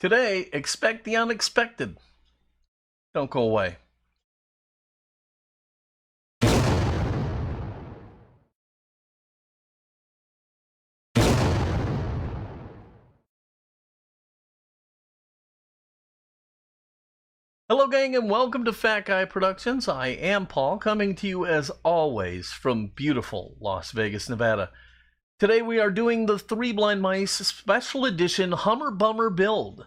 Today, expect the unexpected. Don't go away. Hello gang and welcome to Fat Guy Productions. I am Paul, coming to you as always from beautiful Las Vegas, Nevada. Today we are doing the Three Blind Mice Special Edition Hummer Bummer build.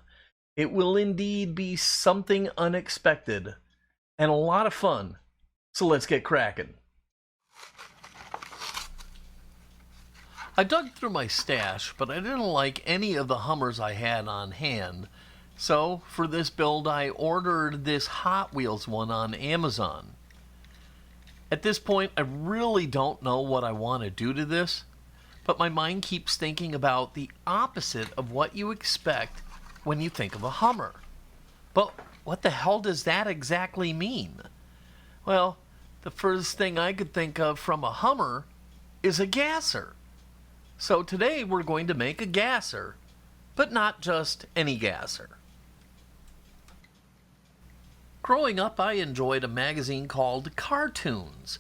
It will indeed be something unexpected and a lot of fun, so let's get cracking. I dug through my stash, but I didn't like any of the Hummers I had on hand. So, for this build, I ordered this Hot Wheels one on Amazon. At this point, I really don't know what I want to do to this, but my mind keeps thinking about the opposite of what you expect when you think of a Hummer. But what the hell does that exactly mean? Well, the first thing I could think of from a Hummer is a gasser. So today we're going to make a gasser, but not just any gasser. Growing up, I enjoyed a magazine called Cartoons.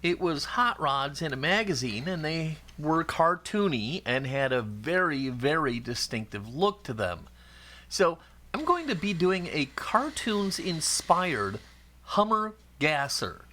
It was hot rods in a magazine, and they were cartoony and had a very, very distinctive look to them. So I'm going to be doing a cartoons-inspired Hummer gasser.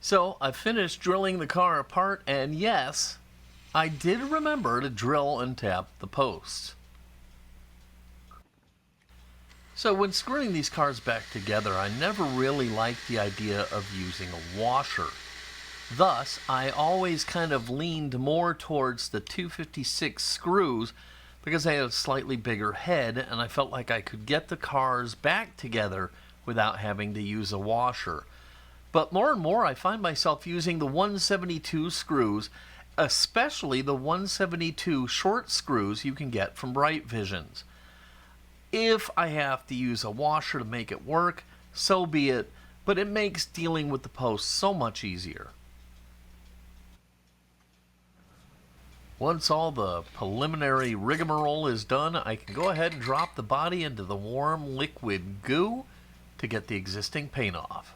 So I finished drilling the car apart, and yes, I did remember to drill and tap the posts. So when screwing these cars back together, I never really liked the idea of using a washer. Thus, I always kind of leaned more towards the 256 screws because they had a slightly bigger head, and I felt like I could get the cars back together without having to use a washer. But more and more I find myself using the 172 screws, especially the 172 short screws you can get from Brightvision. If I have to use a washer to make it work, so be it, but it makes dealing with the posts so much easier. Once all the preliminary rigmarole is done, I can go ahead and drop the body into the warm liquid goo to get the existing paint off.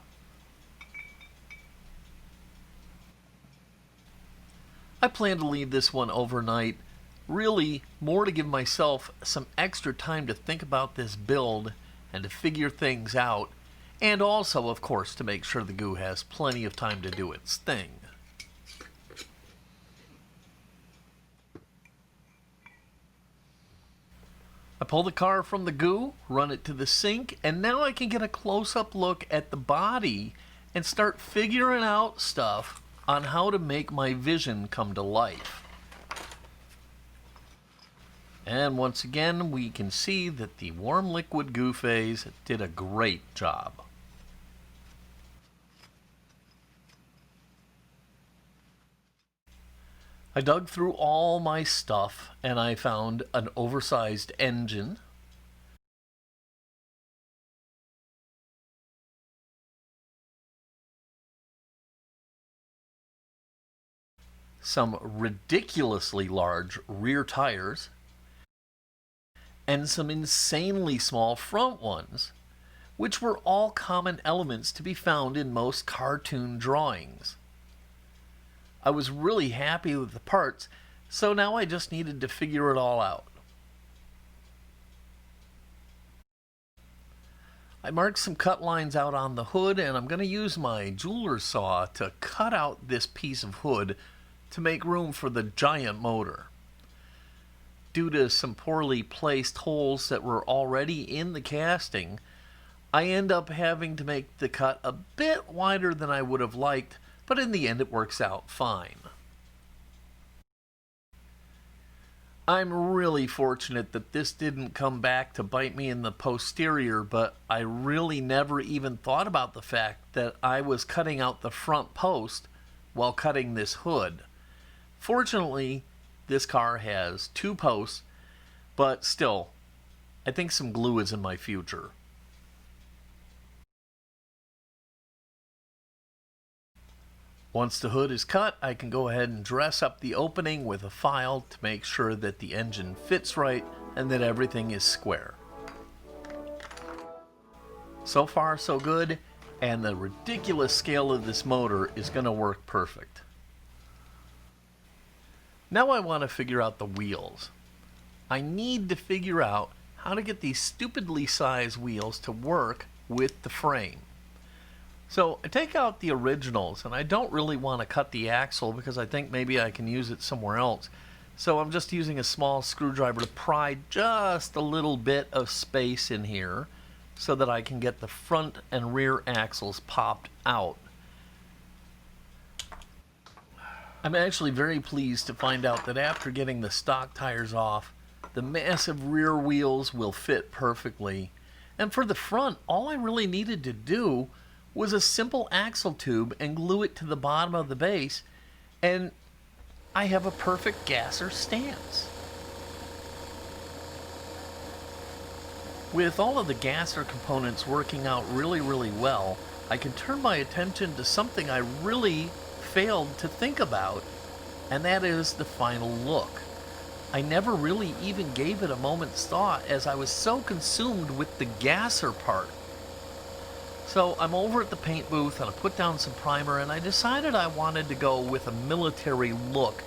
I plan to leave this one overnight, really more to give myself some extra time to think about this build and to figure things out, and also, of course, to make sure the goo has plenty of time to do its thing. I pull the car from the goo, run it to the sink, and now I can get a close-up look at the body and start figuring out stuff on how to make my vision come to life. And once again, we can see that the warm liquid goo phase did a great job. I dug through all my stuff and I found an oversized engine, some ridiculously large rear tires, and some insanely small front ones, which were all common elements to be found in most cartoon drawings. I was really happy with the parts, so now I just needed to figure it all out. I marked some cut lines out on the hood, and I'm going to use my jeweler's saw to cut out this piece of hood to make room for the giant motor. Due to some poorly placed holes that were already in the casting, I end up having to make the cut a bit wider than I would have liked, but in the end it works out fine. I'm really fortunate that this didn't come back to bite me in the posterior, but I really never even thought about the fact that I was cutting out the front post while cutting this hood. Fortunately, this car has 2 posts, but still, I think some glue is in my future. Once the hood is cut, I can go ahead and dress up the opening with a file to make sure that the engine fits right and that everything is square. So far so good, and the ridiculous scale of this motor is going to work perfect. Now I want to figure out the wheels. I need to figure out how to get these stupidly sized wheels to work with the frame. So I take out the originals, and I don't really want to cut the axle because I think maybe I can use it somewhere else. So I'm just using a small screwdriver to pry just a little bit of space in here so that I can get the front and rear axles popped out. I'm actually very pleased to find out that after getting the stock tires off, the massive rear wheels will fit perfectly. And for the front, all I really needed to do was a simple axle tube and glue it to the bottom of the base, and I have a perfect gasser stance. With all of the gasser components working out really well, I can turn my attention to something I really failed to think about, and that is the final look. I never really even gave it a moment's thought as I was so consumed with the gasser part. So I'm over at the paint booth and I put down some primer, and I decided I wanted to go with a military look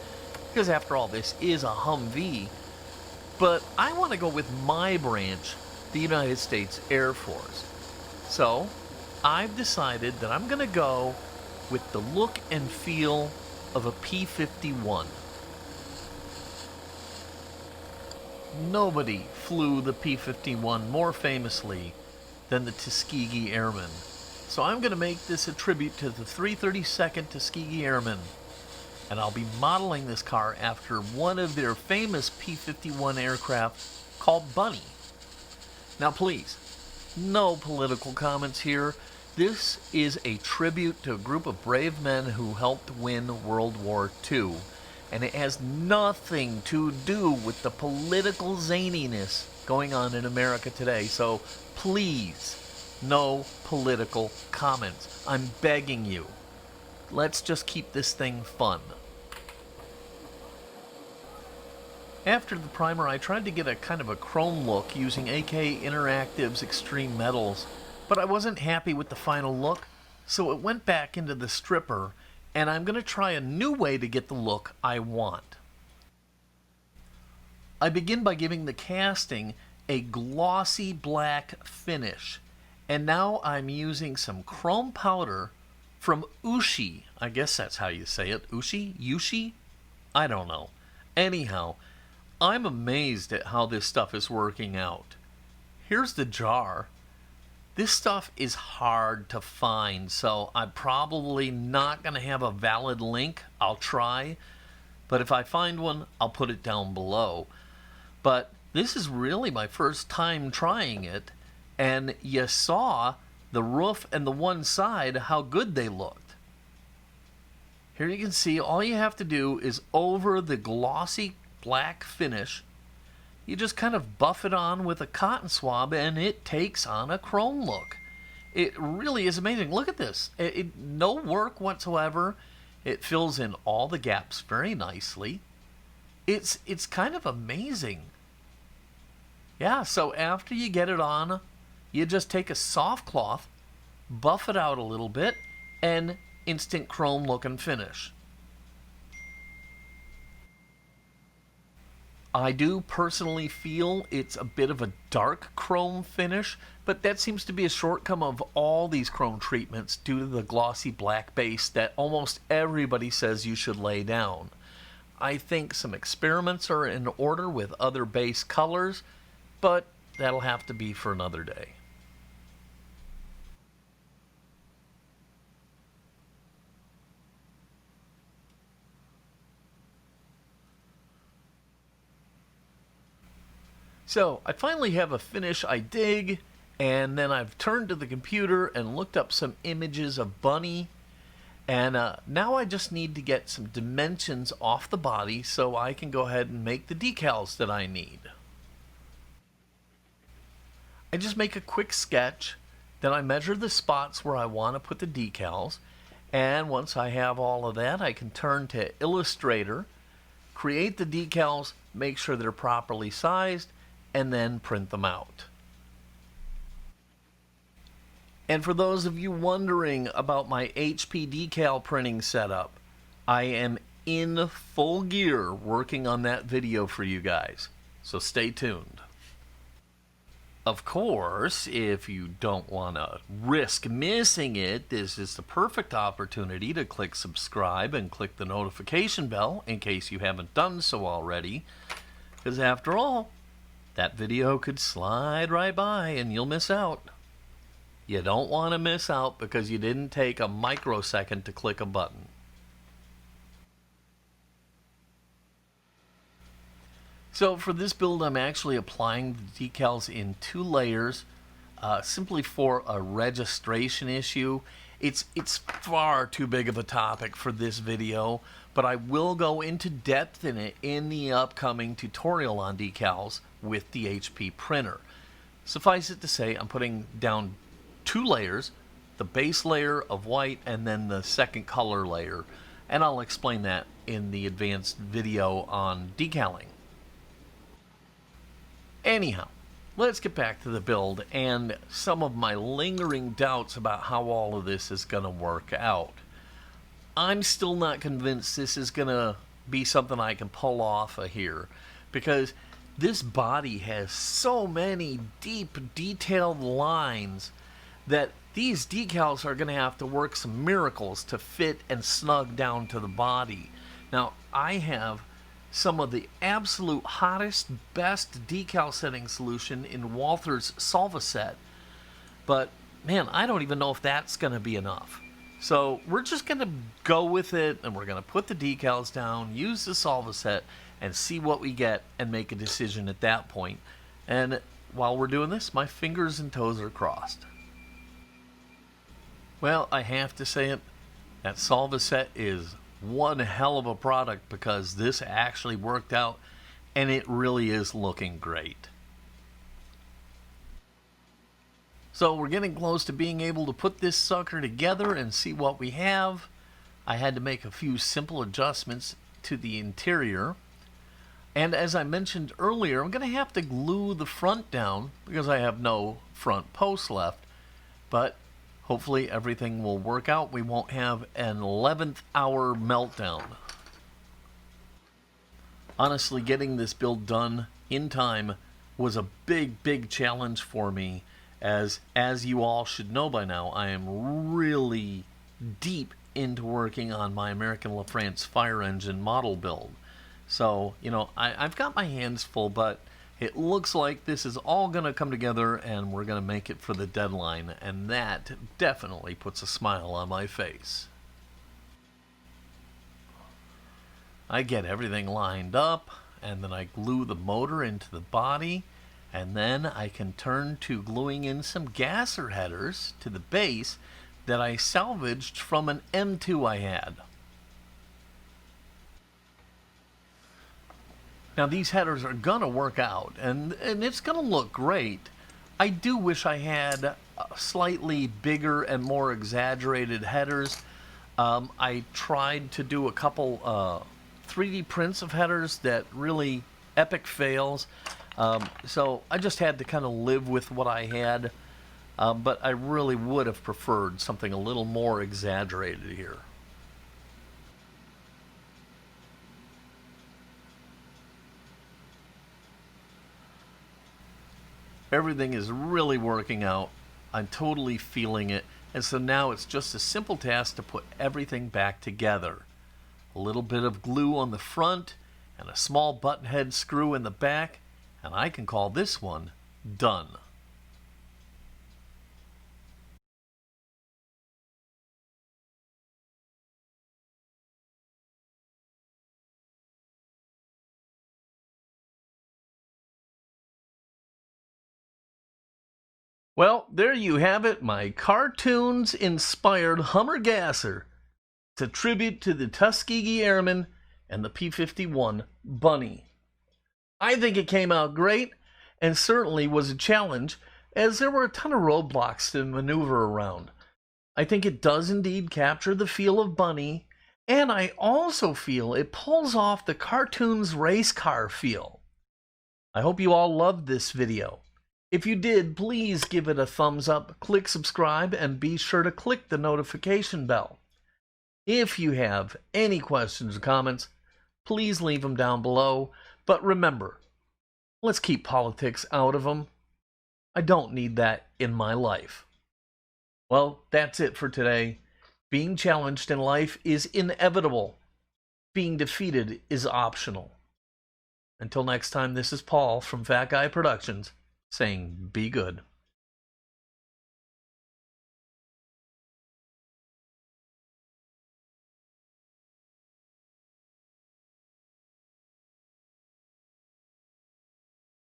because after all this is a Humvee, but I want to go with my branch, the United States Air Force. So I've decided that I'm going to go with the look and feel of a P-51. Nobody flew the P-51 more famously than the Tuskegee Airmen. So I'm going to make this a tribute to the 332nd Tuskegee Airmen, and I'll be modeling this car after one of their famous P-51 aircraft called Bunny. Now please, no political comments here. This is a tribute to a group of brave men who helped win World War II, and it has nothing to do with the political zaniness going on in America today. So please, no political comments. I'm begging you. Let's just keep this thing fun. After the primer, I tried to get a kind of a chrome look using AK Interactive's Extreme Metals, but I wasn't happy with the final look, so it went back into the stripper, and I'm going to try a new way to get the look I want. I begin by giving the casting a glossy black finish, and now I'm using some chrome powder from Ushi. I guess that's how you say it. Ushi? I don't know. Anyhow, I'm amazed at how this stuff is working out. Here's the jar. This stuff is hard to find, so I'm probably not going to have a valid link. I'll try, but if I find one, I'll put it down below. But this is really my first time trying it, and you saw the roof and the one side, how good they looked. Here you can see all you have to do is over the glossy black finish, you just kind of buff it on with a cotton swab and it takes on a chrome look. It really is amazing. Look at this. No work whatsoever. It fills in all the gaps very nicely. It's kind of amazing. Yeah, so after you get it on, you just take a soft cloth, buff it out a little bit, and instant chrome look and finish. I do personally feel it's a bit of a dark chrome finish, but that seems to be a shortcoming of all these chrome treatments due to the glossy black base that almost everybody says you should lay down. I think some experiments are in order with other base colors, but that'll have to be for another day. So I finally have a finish I dig, and then I've turned to the computer and looked up some images of Bunny, and now I just need to get some dimensions off the body so I can go ahead and make the decals that I need. I just make a quick sketch, then I measure the spots where I want to put the decals, and once I have all of that, I can turn to Illustrator, create the decals, make sure they're properly sized, and then print them out. And for those of you wondering about my HP decal printing setup, I am in full gear working on that video for you guys, so stay tuned. Of course, if you don't want to risk missing it, this is the perfect opportunity to click subscribe and click the notification bell in case you haven't done so already, because after all, that video could slide right by and you'll miss out. You don't want to miss out because you didn't take a microsecond to click a button. So for this build, I'm actually applying the decals in 2 layers, simply for a registration issue. It's far too big of a topic for this video, but I will go into depth in it in the upcoming tutorial on decals with the HP printer. Suffice it to say, I'm putting down 2 layers, the base layer of white and then the second color layer, and I'll explain that in the advanced video on decaling. Anyhow, let's get back to the build and some of my lingering doubts about how all of this is going to work out. I'm still not convinced this is going to be something I can pull off of here, because this body has so many deep, detailed lines that these decals are going to have to work some miracles to fit and snug down to the body. Now, I have some of the absolute hottest, best decal setting solution in Walther's Solvaset, but man, I don't even know if that's going to be enough. So we're just going to go with it, and we're going to put the decals down, use the Solvaset, and see what we get and make a decision at that point. And while we're doing this, my fingers and toes are crossed. Well, I have to say it, that Solvaset is one hell of a product, because this actually worked out and it really is looking great. So we're getting close to being able to put this sucker together and see what we have. I had to make a few simple adjustments to the interior. And as I mentioned earlier, I'm going to have to glue the front down because I have no front post left. But hopefully everything will work out. We won't have an 11th hour meltdown. Honestly, getting this build done in time was a big challenge for me. As you all should know by now, I am really deep into working on my American LaFrance fire engine model build. So, you know, I've got my hands full, but it looks like this is all going to come together and we're going to make it for the deadline, and that definitely puts a smile on my face. I get everything lined up, and then I glue the motor into the body, and then I can turn to gluing in some gasser headers to the base that I salvaged from an M2 I had. Now these headers are gonna work out, and it's gonna look great. I do wish I had slightly bigger and more exaggerated headers. I tried to do a couple 3D prints of headers that really epic fails. So I just had to kind of live with what I had, but I really would have preferred something a little more exaggerated here. Everything is really working out. I'm totally feeling it, and so now it's just a simple task to put everything back together. a little bit of glue on the front, and a small button head screw in the back, and I can call this one done. Well, there you have it, my cartoons-inspired Hummer gasser. It's a tribute to the Tuskegee Airmen and the P-51 Bunny. I think it came out great, and certainly was a challenge, as there were a ton of roadblocks to maneuver around. I think it does indeed capture the feel of Bunny, and I also feel it pulls off the cartoon's race car feel. I hope you all loved this video. If you did, please give it a thumbs up, click subscribe, and be sure to click the notification bell. If you have any questions or comments, please leave them down below. But remember, let's keep politics out of them. I don't need that in my life. Well, that's it for today. Being challenged in life is inevitable. Being defeated is optional. Until next time, this is Paul from Fat Guy Productions, saying be good.